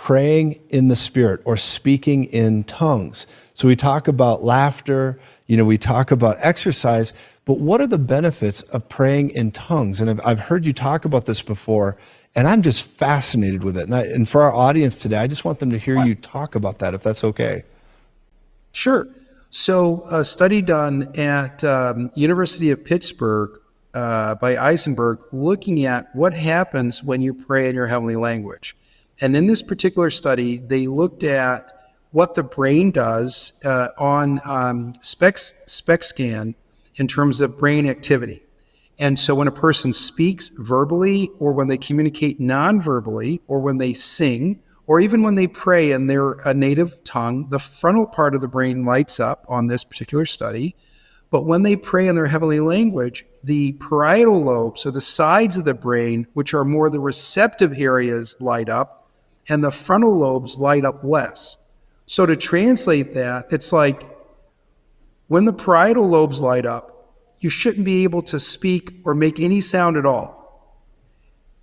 praying in the Spirit or speaking in tongues. So we talk about laughter, we talk about exercise, but what are the benefits of praying in tongues? And I've heard you talk about this before, and I'm just fascinated with it. And for our audience today, I just want them to hear you talk about that, if that's okay. Sure. So a study done at University of Pittsburgh by Eisenberg, looking at what happens when you pray in your heavenly language. And in this particular study, they looked at what the brain does on SPECT scan in terms of brain activity. And so when a person speaks verbally, or when they communicate non-verbally, or when they sing, or even when they pray in their native tongue, the frontal part of the brain lights up on this particular study. But when they pray in their heavenly language, the parietal lobes, so the sides of the brain, which are more the receptive areas, light up, and the frontal lobes light up less. So to translate that, it's like when the parietal lobes light up, you shouldn't be able to speak or make any sound at all,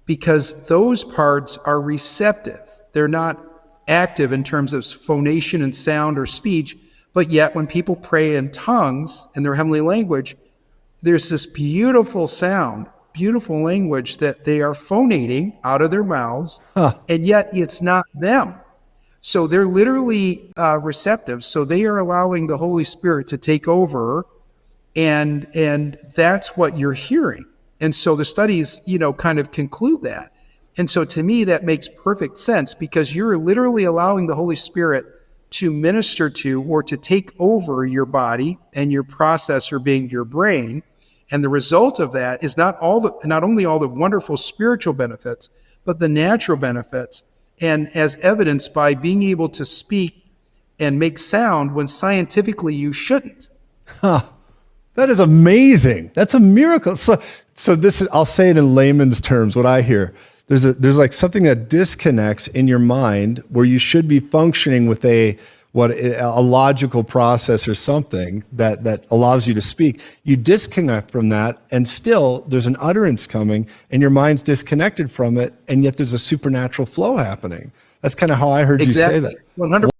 because those parts are receptive. They're not active in terms of phonation and sound or speech, but yet when people pray in tongues in their heavenly language, there's this beautiful sound, beautiful language that they are phonating out of their mouths, and yet it's not them. So they're literally receptive. So they are allowing the Holy Spirit to take over, and that's what you're hearing. And so the studies, kind of conclude that. And so to me, that makes perfect sense, because you're literally allowing the Holy Spirit to minister to or to take over your body, and your processor being your brain. And the result of that is not only all the wonderful spiritual benefits, but the natural benefits. And as evidenced by being able to speak and make sound when scientifically you shouldn't. That is amazing. That's a miracle. So this is, I'll say it in layman's terms, what I hear. There's like something that disconnects in your mind where you should be functioning with a logical process or something that allows you to speak. You disconnect from that, and still there's an utterance coming, and your mind's disconnected from it, and yet there's a supernatural flow happening. That's kind of how I heard you say that. 100%.